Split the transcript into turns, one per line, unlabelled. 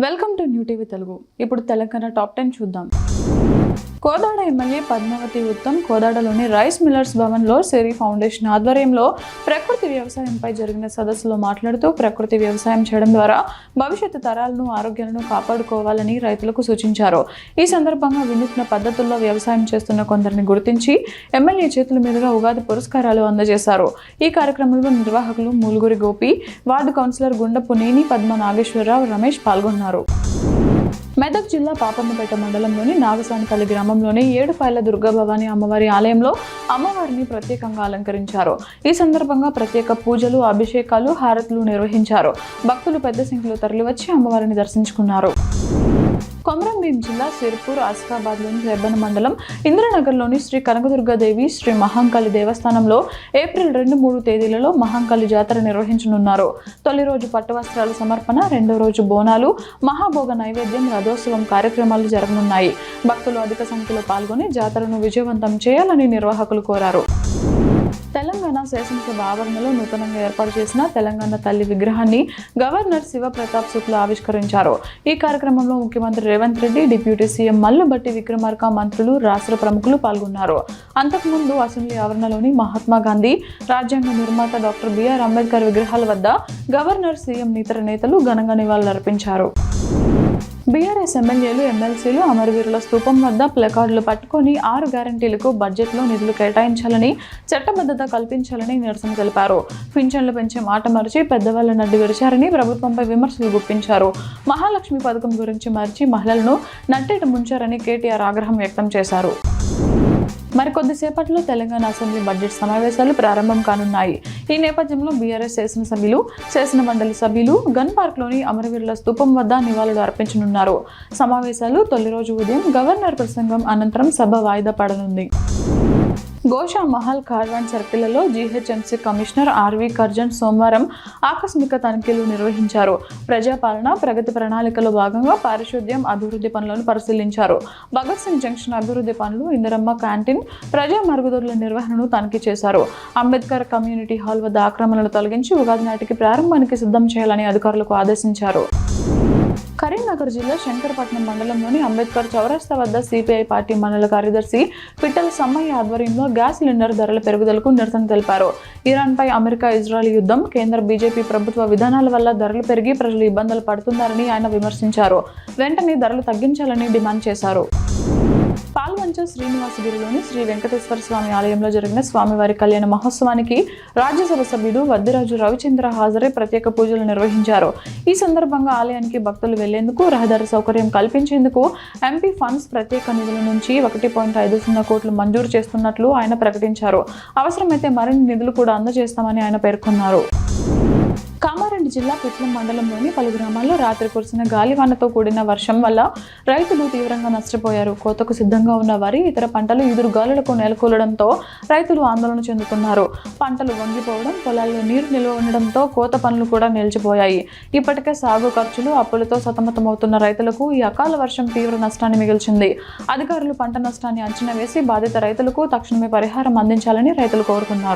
Welcome to New TV Telugu. ఇప్పుడు Telangana top 10 చూద్దాం. Kodada MLA Padmavathi Uttam కోదాడలోని రైస్ మిల్లర్స్ భవన్లో సిరి ఫౌండేషన్ ఆధ్వర్యంలో ప్రకృతి వ్యవసాయంపై జరిగిన సదస్సులో మాట్లాడుతూ ప్రకృతి వ్యవసాయం చేయడం ద్వారా భవిష్యత్తు తరాలను ఆరోగ్యాలను కాపాడుకోవాలని రైతులకు సూచించారు. ఈ సందర్భంగా వినూత్న పద్ధతుల్లో వ్యవసాయం చేస్తున్న కొందరిని గుర్తించి ఎమ్మెల్యే చేతుల మీదుగా ఉగాది పురస్కారాలు అందజేశారు. ఈ కార్యక్రమంలో నిర్వాహకులు మూలుగురి గోపి, వార్డు కౌన్సిలర్ గుండపు నేని పద్మ నాగేశ్వరరావు, రమేష్ పాల్గొన్నారు. మెదక్ జిల్లా పాపన్నపేట మండలంలోని నాగసానిపల్లి గ్రామంలోని 7 ఫైళ్ల దుర్గాభవాని అమ్మవారి ఆలయంలో అమ్మవారిని ప్రత్యేకంగా అలంకరించారు. ఈ సందర్భంగా ప్రత్యేక పూజలు, అభిషేకాలు, హారతులు నిర్వహించారు. భక్తులు పెద్ద సంఖ్యలో తరలివచ్చి అమ్మవారిని దర్శించుకున్నారు. కొమరంభీం జిల్లా సిర్పూర్, ఆసిఫాబాద్లోని రెబ్బన మండలం ఇంద్రనగర్లోని శ్రీ కనకదుర్గాదేవి శ్రీ మహంకాళి దేవస్థానంలో ఏప్రిల్ 2-3 తేదీలలో మహంకాళి జాతర నిర్వహించనున్నారు. తొలి రోజు పట్టు వస్త్రాల సమర్పణ, రెండో రోజు బోనాలు, మహాభోగ నైవేద్యం, రథోత్సవం కార్యక్రమాలు జరగనున్నాయి. భక్తులు అధిక సంఖ్యలో పాల్గొని జాతరను విజయవంతం చేయాలని నిర్వాహకులు కోరారు. తెలంగాణ శాసనసభ ఆవరణలో నూతనంగా ఏర్పాటు చేసిన తెలంగాణ తల్లి విగ్రహాన్ని గవర్నర్ శివప్రతాప్ శుక్లా ఆవిష్కరించారు. ఈ కార్యక్రమంలో ముఖ్యమంత్రి రేవంత్ రెడ్డి, డిప్యూటీ సీఎం మల్లుబట్టి విక్రమార్క, మంత్రులు, రాష్ట్ర ప్రముఖులు పాల్గొన్నారు. అంతకుముందు అసెంబ్లీ ఆవరణలోని మహాత్మా గాంధీ, రాజ్యాంగ నిర్మాత డాక్టర్ బిఆర్ అంబేద్కర్ విగ్రహాల వద్ద గవర్నర్, సీఎం, ఇతర నేతలు ఘనంగా నివాళులర్పించారు. బీఆర్ఎస్ ఎమ్మెల్యేలు, ఎమ్మెల్సీలు అమరవీరుల స్తూపం వద్ద ప్లకార్డులు పట్టుకొని 6 గ్యారంటీలకు బడ్జెట్లో నిధులు కేటాయించాలని, చట్టబద్ధత కల్పించాలని నిరసన తెలిపారు. పింఛన్లు పెంచే మాట మరిచి పెద్దవాళ్ల నడ్డి విరిచారని ప్రభుత్వంపై విమర్శలు గుప్పించారు. మహాలక్ష్మి పథకం గురించి మరిచి మహిళలను నట్టేట ముంచారని కేటీఆర్ ఆగ్రహం వ్యక్తం చేశారు. మరికొద్దిసేపట్లో తెలంగాణ అసెంబ్లీ బడ్జెట్ సమావేశాలు ప్రారంభం కానున్నాయి. ఈ నేపథ్యంలో బీఆర్ఎస్ శాసనసభ్యులు, శాసనమండలి సభ్యులు గన్ పార్క్లోని అమరవీరుల స్తూపం వద్ద నివాళులు అర్పించనున్నారు. సమావేశాలు తొలి రోజు ఉదయం గవర్నర్ ప్రసంగం అనంతరం సభ వాయిదా పడనుంది. గోషా మహల్, కార్వాన్ సర్కిళ్లలో జీహెచ్ఎంసీ కమిషనర్ ఆర్వి కర్జన్ సోమవారం ఆకస్మిక తనిఖీలు నిర్వహించారు. ప్రజాపాలన, ప్రగతి ప్రణాళికలో భాగంగా పారిశుద్ధ్యం, అభివృద్ధి పనులను పరిశీలించారు. భగత్ సింగ్ జంక్షన్ అభివృద్ధి పనులు, ఇందిరమ్మ క్యాంటీన్, ప్రజా మరుగుదొడ్ల నిర్వహణను తనిఖీ చేశారు. అంబేద్కర్ కమ్యూనిటీ హాల్ వద్ద ఆక్రమణలు తొలగించి ఉగాది నాటికి ప్రారంభానికి సిద్ధం చేయాలని అధికారులకు ఆదేశించారు. కరీంనగర్ జిల్లా శంకరపట్నం మండలంలోని అంబేద్కర్ చౌరస్తా వద్ద సిపిఐ పార్టీ మండల కార్యదర్శి పిట్టల సమ్మయ్య ఆధ్వర్యంలో గ్యాస్ సిలిండర్ ధరల పెరుగుదలకు నిరసన తెలిపారు. ఇరాన్పై అమెరికా, ఇజ్రాయెల్ యుద్ధం, కేంద్ర బీజేపీ ప్రభుత్వ విధానాల వల్ల ధరలు పెరిగి ప్రజలు ఇబ్బందులు పడుతున్నారని ఆయన విమర్శించారు. వెంటనే ధరలు తగ్గించాలని డిమాండ్ చేశారు. పాల్వంచ శ్రీనివాసగిరిలోని శ్రీ వెంకటేశ్వర స్వామి ఆలయంలో జరిగిన స్వామివారి కళ్యాణ మహోత్సవానికి రాజ్యసభ సభ్యుడు వద్దిరాజు రవిచంద్ర హాజరై ప్రత్యేక పూజలు నిర్వహించారు. ఈ సందర్భంగా ఆలయానికి భక్తులు వెళ్లేందుకు రహదారి సౌకర్యం కల్పించేందుకు ఎంపీ ఫండ్స్ ప్రత్యేక నిధుల నుంచి 1.50 కోట్లు మంజూరు చేస్తున్నట్లు ఆయన ప్రకటించారు. అవసరమైతే మరిన్ని నిధులు కూడా అందజేస్తామని ఆయన పేర్కొన్నారు. కామారెడ్డి జిల్లా పిట్లం మండలంలోని పలు గ్రామాల్లో రాత్రి కురిసిన గాలివానతో కూడిన వర్షం వల్ల రైతులు తీవ్రంగా నష్టపోయారు. కోతకు సిద్ధంగా ఉన్న వరి, ఇతర పంటలు ఎదురు గాలులకు నెలకొలడంతో రైతులు ఆందోళన చెందుతున్నారు. పంటలు వంగిపోవడం, పొలాల్లో నీరు నిల్వ ఉండడంతో కోత పనులు కూడా నిలిచిపోయాయి. ఇప్పటికే సాగు ఖర్చులు, అప్పులతో సతమతమవుతున్న రైతులకు ఈ అకాల వర్షం తీవ్ర నష్టాన్ని మిగిల్చింది. అధికారులు పంట నష్టాన్ని అంచనా వేసి బాధిత రైతులకు తక్షణమే పరిహారం అందించాలని రైతులు కోరుతున్నారు.